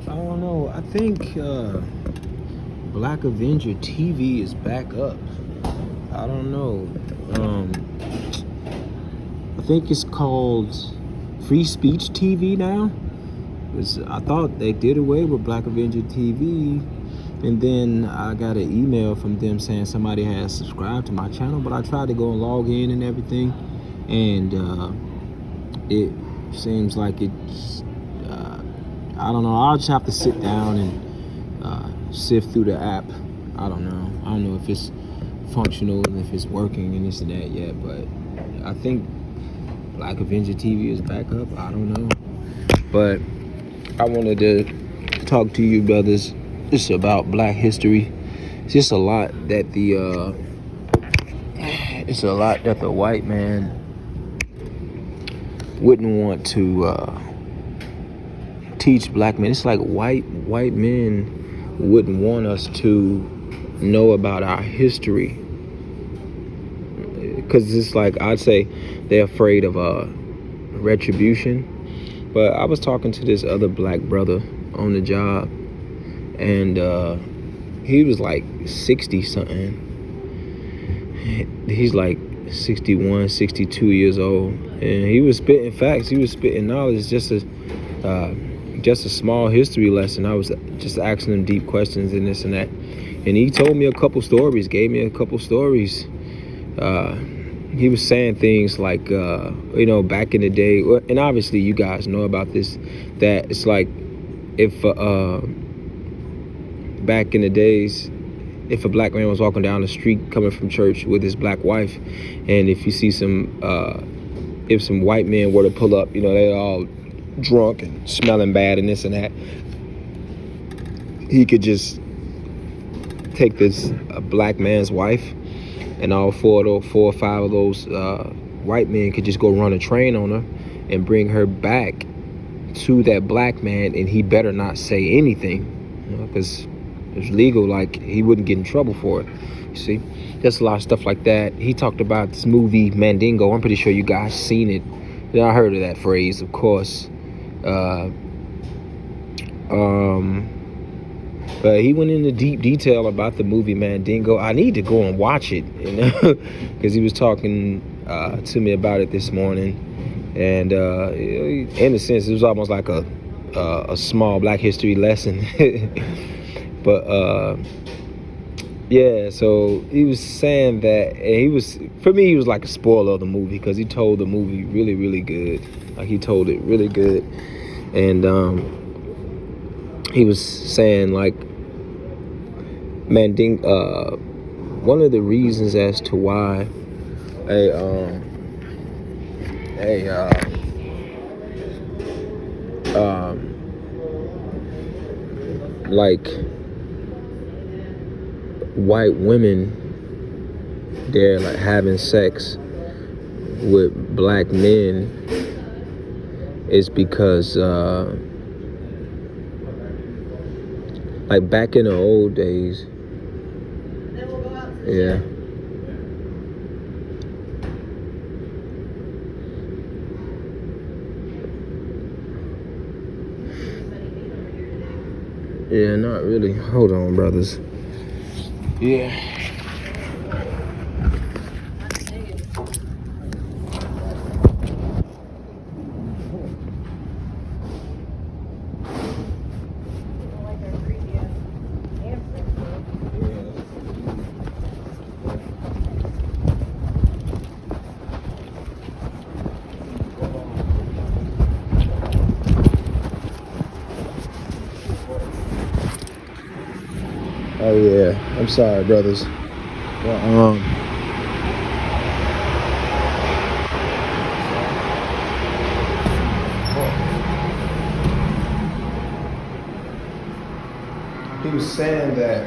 I don't know. I think Black Avenger TV is back up. I don't know. Um, I think it's called Free Speech TV now. 'Cause I thought they did away with Black Avenger TV, and then I got an email from them saying somebody has subscribed to my channel. But I tried to go and log in and everything, and it seems like it's. I don't know. I'll just have to sit down and sift through the app. I don't know. I don't know if it's functional and if it's working and this and that yet, but I think Black Avenger TV is back up. I don't know. But I wanted to talk to you brothers just about Black history. It's just a lot that the white man wouldn't want to teach Black men. It's like white men wouldn't want us to know about our history, because it's like, I'd say they're afraid of retribution. But I was talking to this other Black brother on the job, and he was like 60 something. He's like 61, 62 years old, and he was spitting facts. He was spitting knowledge. Just a small history lesson. I was just asking him deep questions and this and that, and he told me a couple stories, gave me a couple stories. He was saying things like, back in the day, and obviously you guys know about this, that it's like if back in the days, if a Black man was walking down the street coming from church with his Black wife, and if you see if some white men were to pull up, they're all drunk and smelling bad and this and that, he could just take this Black man's wife, and all four or five of those white men could just go run a train on her and bring her back to that Black man, and he better not say anything, because it's legal. Like, he wouldn't get in trouble for it. You see, there's a lot of stuff like that. He talked about this movie Mandingo. I'm pretty sure you guys seen it. I heard of that phrase, of course. But he went into deep detail about the movie Mandingo. I need to go and watch it, because he was talking to me about it this morning. And in a sense, it was almost like a small Black history lesson. But yeah, so he was saying that, and for me, he was like a spoiler of the movie, because he told the movie really, really good. Like, he told it really good. And he was saying, like, Mandingo, one of the reasons as to why like white women, they're like having sex with Black men, is because like back in the old days, yeah. Yeah, not really. Hold on, brothers. Yeah. Oh yeah, I'm sorry, brothers. Well, he was saying that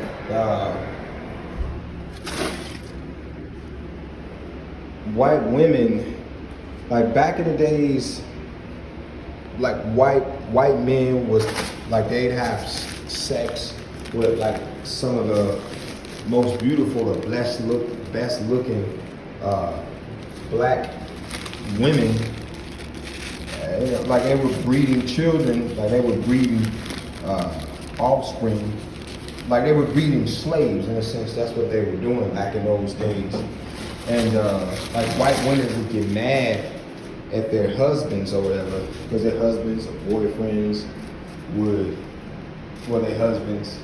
white women, like back in the days, like white men was like, they'd have sex with like some of the most beautiful or best looking Black women. Like, they were breeding children, like they were breeding offspring. Like they were breeding slaves in a sense. That's what they were doing back in those days. And like white women would get mad at their husbands or whatever, because their husbands or boyfriends would, well, their husbands,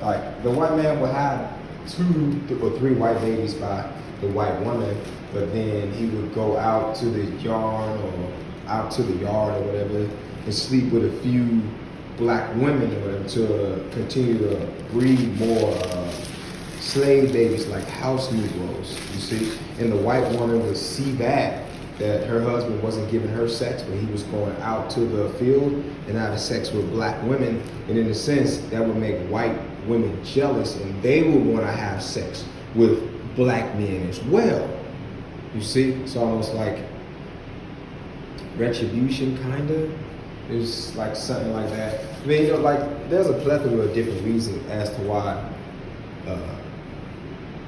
like the white man would have 2 or 3 white babies by the white woman, but then he would go out to the yard or out to the yard or whatever and sleep with a few black women or whatever to continue to breed more slave babies, like house Negroes, you see. And the white woman would see that her husband wasn't giving her sex, but he was going out to the field and having sex with black women. And in a sense, that would make white women jealous, and they would want to have sex with black men as well. You see, it's almost like retribution, kind of. It's like something like that. I mean, you know, like there's a plethora of different reasons as to why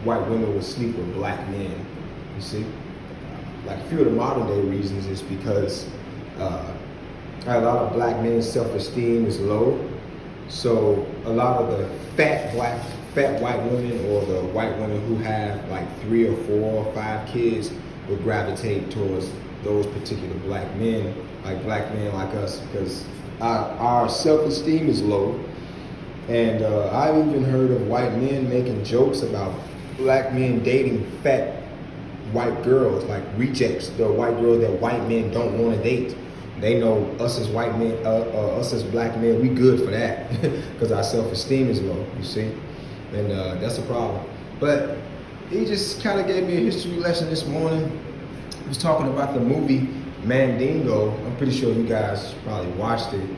white women would sleep with black men. You see, like a few of the modern day reasons is because a lot of black men's self-esteem is low. So a lot of the fat white women, or the white women who have like 3 or 4 or 5 kids, would gravitate towards those particular black men, like black men like us, because our self-esteem is low. And I've even heard of white men making jokes about black men dating fat white girls, like rejects, the white girls that white men don't want to date. They know us as white men, us as black men, we good for that, because our self-esteem is low, you see? And that's a problem. But he just kind of gave me a history lesson this morning. He was talking about the movie Mandingo. I'm pretty sure you guys probably watched it.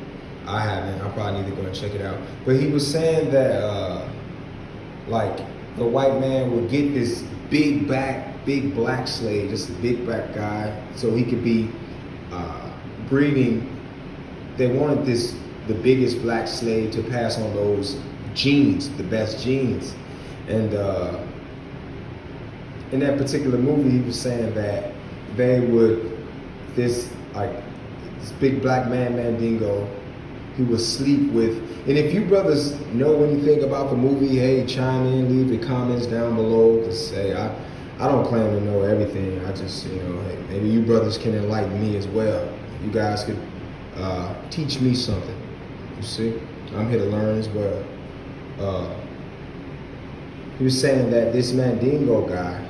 I haven't. I probably need to go and check it out. But he was saying that like the white man would get this big black slave, just a big black guy, so he could be breeding. They wanted the biggest black slave to pass on those genes, the best genes. And in that particular movie, he was saying that they would, this big black man, Mandingo, he would sleep with. And if you brothers know anything about the movie, hey, chime in, leave the comments down below. Because hey, I don't claim to know everything. I just, you know, hey, maybe you brothers can enlighten me as well. You guys could teach me something. You see, I'm here to learn as well. He was saying that this Mandingo guy,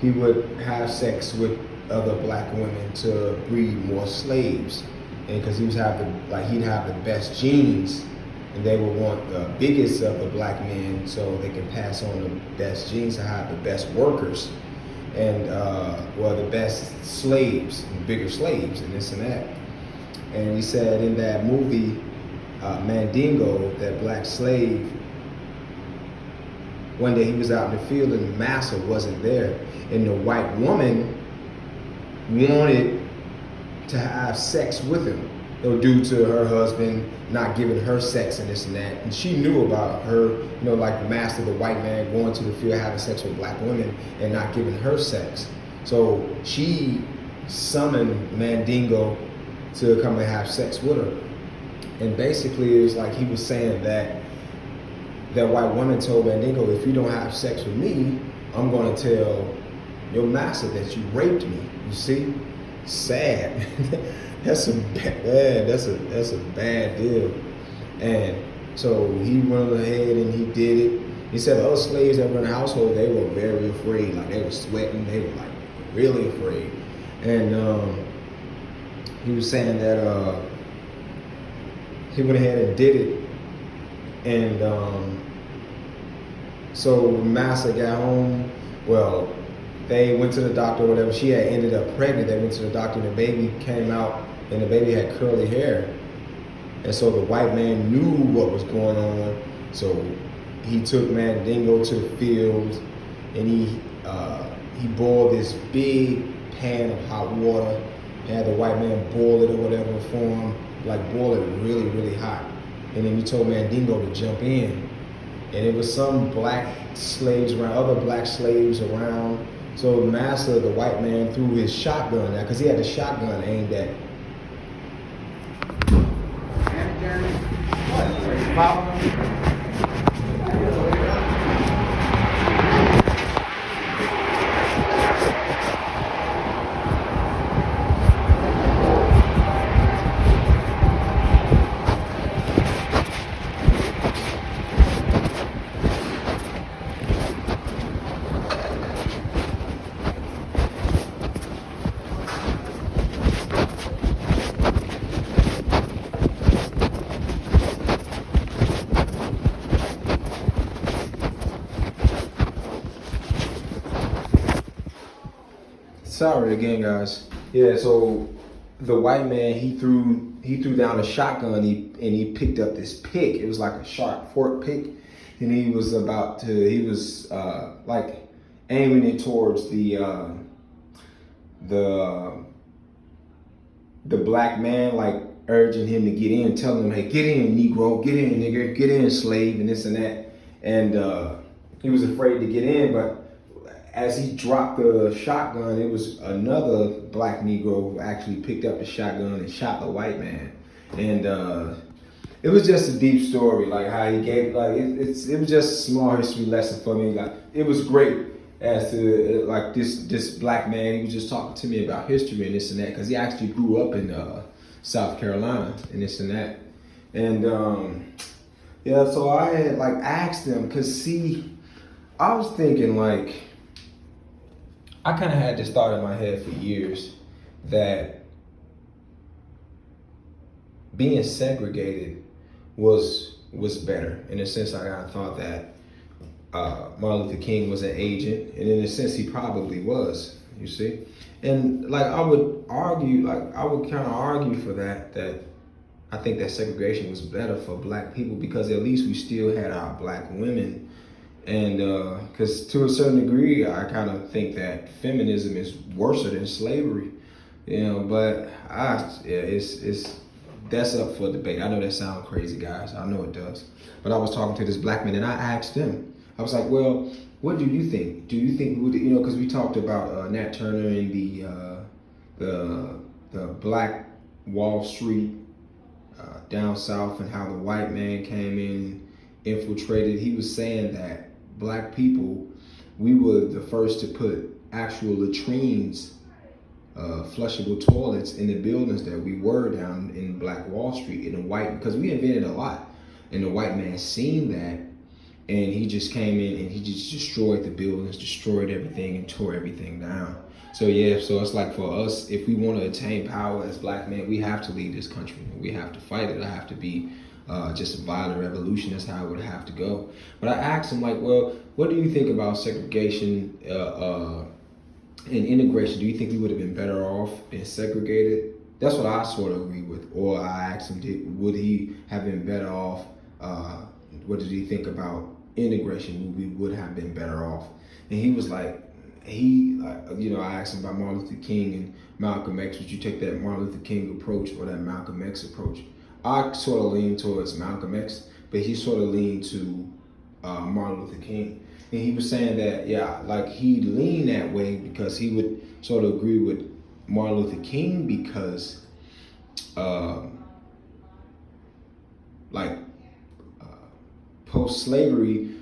he would have sex with other black women to breed more slaves, and because he'd have the best genes, and they would want the biggest of the black men so they can pass on the best genes to have the best workers, and the best slaves, and bigger slaves, and this and that. And he said in that movie, Mandingo, that black slave, one day he was out in the field and the master wasn't there, and the white woman wanted to have sex with him, due to her husband not giving her sex and this and that. And she knew about her, you know, like the master, the white man, going to the field having sex with black women and not giving her sex. So she summoned Mandingo to come and have sex with her. And basically it was like he was saying that white woman told Mandingo, if you don't have sex with me, I'm going to tell your master that you raped me. You see? Sad. That's a bad deal. And so he went ahead and he did it. He said the other slaves that were in the household, they were very afraid. Like they were sweating. They were like really afraid. And he was saying that he went ahead and did it. And so when Massa got home, well, they went to the doctor or whatever. She had ended up pregnant. They went to the doctor and the baby came out and the baby had curly hair. And so the white man knew what was going on. So he took Mandingo to the field and he boiled this big pan of hot water, had the white man boil it or whatever for him, like boil it really, really hot. And then he told Mandingo to jump in. And it was some black slaves around, other black slaves around. So the master, the white man, threw his shotgun out, because he had a shotgun aimed at. Follow me? Sorry again, guys. Yeah, so the white man he threw down a shotgun and he picked up this pick. It was like a sharp fork pick, and he was like aiming it towards the the black man, like urging him to get in, telling him, "Hey, get in, Negro, get in, nigger, get in, slave," and this and that. And he was afraid to get in, but as he dropped the shotgun, it was another black Negro who actually picked up the shotgun and shot the white man. And it was just a deep story, like how he gave, like it was just a small history lesson for me. Like it was great as to like this black man. He was just talking to me about history and this and that because he actually grew up in South Carolina and this and that. And yeah, so I had like asked him because see, I was thinking like. I kind of had this thought in my head for years that being segregated was better. In a sense, I kind of thought that Martin Luther King was an agent, and in a sense, he probably was. You see, and like I would kind of argue for that I think that segregation was better for black people because at least we still had our black women. And because to a certain degree, I kind of think that feminism is worse than slavery, you know. But it's that's up for debate. I know that sounds crazy, guys. I know it does. But I was talking to this black man, and I asked him. I was like, "Well, what do you think? Do you think because we talked about Nat Turner and the Black Wall Street down south and how the white man came in, infiltrated. He was saying that." Black people, we were the first to put actual latrines, flushable toilets in the buildings that we were down in Black Wall Street in the white, because we invented a lot. And the white man seen that, and he just came in and he just destroyed the buildings, destroyed everything, and tore everything down. So yeah, so it's like for us, if we want to attain power as black men, we have to lead this country. We have to fight it. I have to be just a violent revolution. That's how it would have to go. But I asked him, like, well, what do you think about segregation and integration? Do you think we would have been better off being segregated? That's what I sort of agree with. Or I asked him, would he have been better off? What did he think about integration? We would have been better off. And he was like, I asked him about Martin Luther King and Malcolm X. Would you take that Martin Luther King approach or that Malcolm X approach? I sort of lean towards Malcolm X, but he sort of leaned to Martin Luther King. And he was saying that, he leaned that way because he would sort of agree with Martin Luther King because, post-slavery,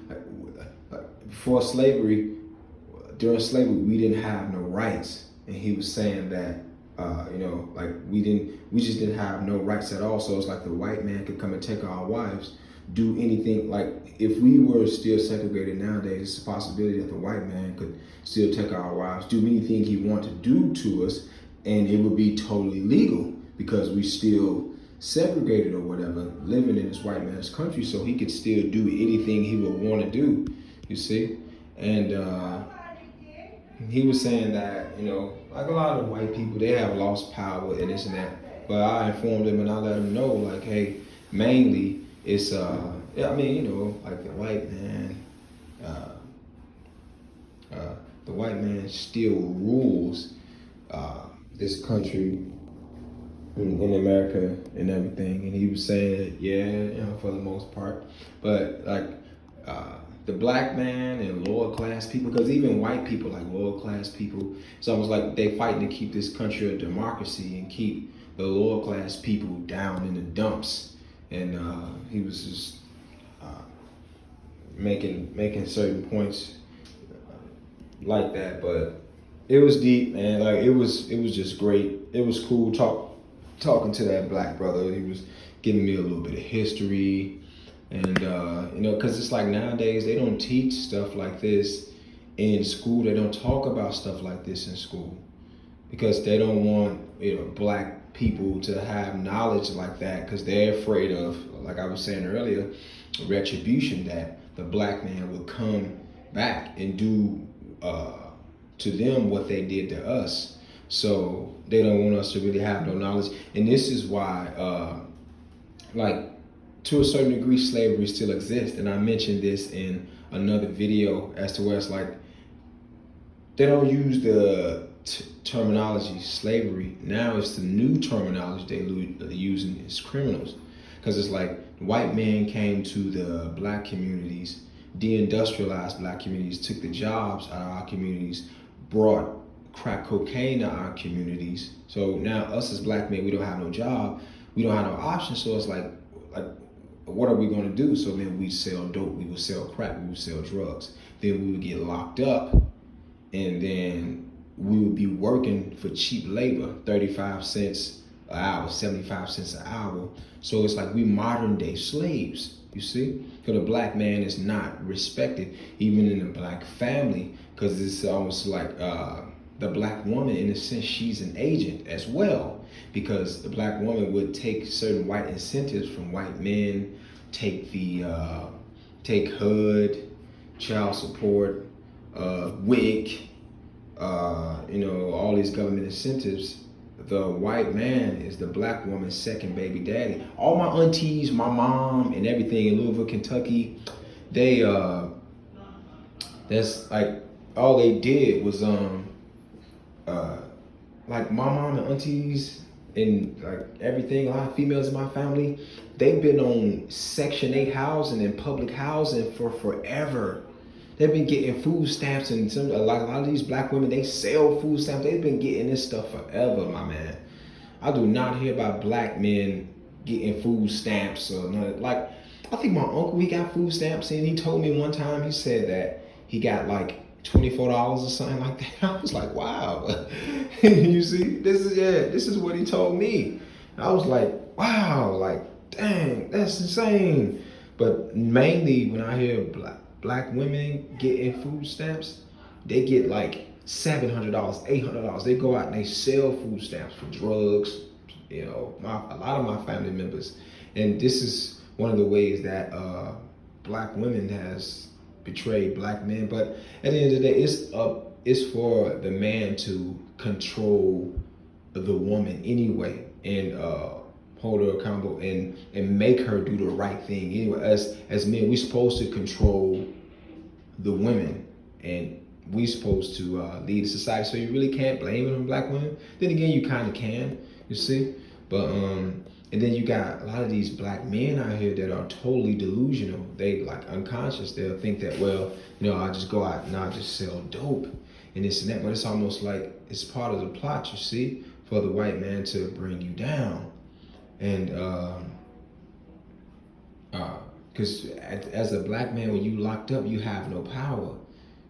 before slavery, during slavery, we didn't have no rights. And he was saying that, we just didn't have no rights at all. So it's like the white man could come and take our wives, do anything. Like if we were still segregated nowadays, it's a possibility that the white man could still take our wives, do anything he wanted to do to us, and it would be totally legal because we still segregated or whatever, living in this white man's country. So he could still do anything he would want to do, you see? And he was saying that, like a lot of white people, they have lost power and this and that. But I informed him and I let him know, like, hey, mainly it's, like the white man, the white man still rules this country in America and everything. And he was saying that, for the most part. But like, the black man and lower class people, because even white people, like lower class people, it's almost like they fighting to keep this country a democracy and keep the lower class people down in the dumps. And he was just making certain points like that. But it was deep, man. Like it was just great. It was cool talking to that black brother. He was giving me a little bit of history, and because it's like nowadays they don't teach stuff like this in school. They don't talk about stuff like this in school because they don't want black people to have knowledge like that because they're afraid of, like I was saying earlier, retribution, that the black man will come back and do to them what they did to us. So they don't want us to really have no knowledge, and this is why like to a certain degree slavery still exists. And I mentioned this in another video as to where it's like they don't use the terminology slavery. Now it's the new terminology they're using is criminals, because it's like white man came to the black communities, deindustrialized black communities, took the jobs out of our communities, brought crack cocaine to our communities. So now us as black men, we don't have no job, we don't have no option. So it's like what are we going to do? So then we sell dope, we would sell crack, we would sell drugs. Then we would get locked up, and then we would be working for cheap labor, 35 cents an hour, 75 cents an hour. So it's like we modern day slaves, you see? Because the black man is not respected, even in the black family, because it's almost like the black woman, in a sense, she's an agent as well, because the black woman would take certain white incentives from white men, take HUD, child support, WIC, all these government incentives. The white man is the black woman's second baby daddy. All my aunties, my mom, and everything in Louisville, Kentucky, they that's like all they did was like my mom and aunties and like everything, a lot of females in my family, they've been on Section 8 housing and public housing for forever. They've been getting food stamps, and a lot of these black women, they sell food stamps. They've been getting this stuff forever, my man. I do not hear about black men getting food stamps or none. Like, I think my uncle, he got food stamps, and he told me one time, he said that he got like $24 or something like that. I was like, wow. You see, this is what he told me. I was like, wow, like, dang, that's insane. But mainly when I hear black women getting food stamps, they get like $700, $800. They go out and they sell food stamps for drugs. A lot of my family members, and this is one of the ways that black women has betrayed black men. But at the end of the day, it's for the man to control the woman anyway, and hold her accountable and make her do the right thing anyway. As men, we're supposed to control the women, and we're supposed to lead the society. So you really can't blame it on black women. Then again, you kind of can, you see. But and then you got a lot of these black men out here that are totally delusional. They like unconscious. They'll think that, well, I'll just go out and I'll just sell dope and this and that. But it's almost like it's part of the plot, you see, for the white man to bring you down. And because as a black man, when you locked up, you have no power.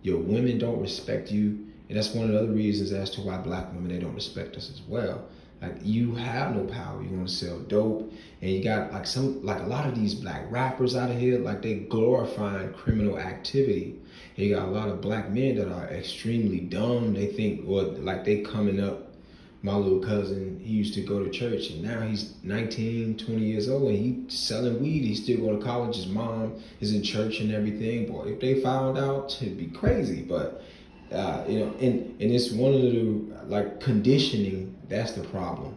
Your women don't respect you, and that's one of the other reasons as to why black women, they don't respect us as well. Like, you have no power. You want to sell dope, and you got like a lot of these black rappers out of here, like they glorifying criminal activity. And you got a lot of black men that are extremely dumb. They think, or like they coming up. My little cousin, he used to go to church, and now he's 19, 20 years old, and he's selling weed. He still go to college. His mom is in church and everything. Boy, if they found out, it'd be crazy. But and it's one of the conditioning. That's the problem.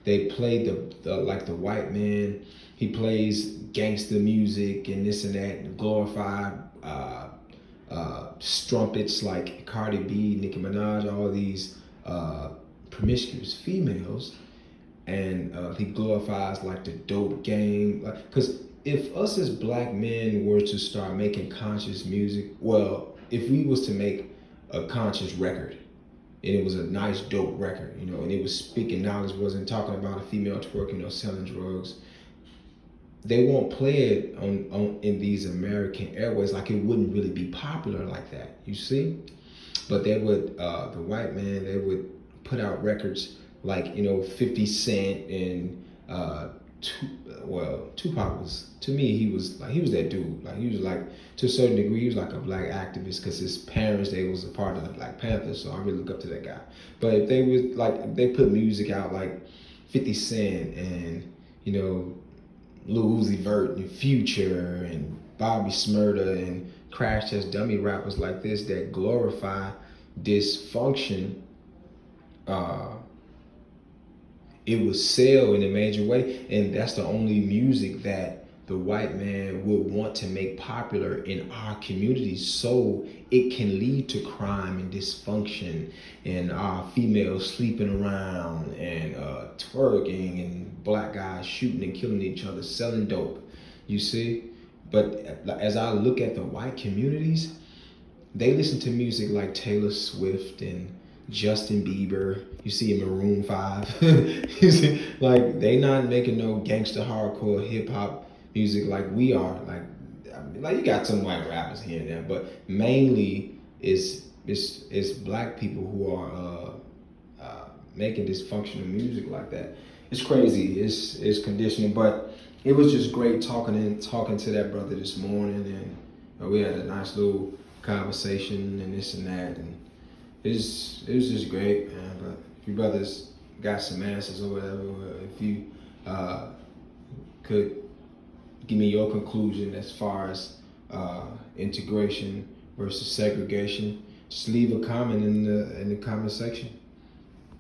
They play the white man. He plays gangster music and this and that, and glorified strumpets like Cardi B, Nicki Minaj, all these promiscuous females, and he glorifies like the dope game. Because if us as black men were to start making conscious music, well, if we was to make a conscious record, and it was a nice dope record, and it was speaking knowledge, wasn't talking about a female twerking or selling drugs, they won't play it on in these American airways, like it wouldn't really be popular like that, you see. But they would, the white man, they would put out records like, 50 Cent and Tupac was, to me, he was that dude. Like he was like, to a certain degree, he was like a black activist because his parents, they was a part of the Black Panthers, so I really look up to that guy. But if they was like, they put music out like 50 Cent and, you know, Lil Uzi Vert and Future and Bobby Smurda and Crash Test Dummy rappers like this that glorify dysfunction, uh, it would sell in a major way, and that's the only music that the white man would want to make popular in our communities, so it can lead to crime and dysfunction and females sleeping around and twerking and black guys shooting and killing each other, selling dope, you see. But as I look at the white communities, they listen to music like Taylor Swift and Justin Bieber. You see in Maroon 5. You see, like they not making no gangster hardcore hip hop music like we are. Like, I mean, like you got some white rappers here and there, but mainly it's black people who are making dysfunctional music like that. It's crazy. It's conditioning, but it was just great talking to that brother this morning, and we had a nice little conversation and this and that, and it was just great, man. But if you brothers got some answers or whatever, or if you could give me your conclusion as far as integration versus segregation, just leave a comment in the comment section.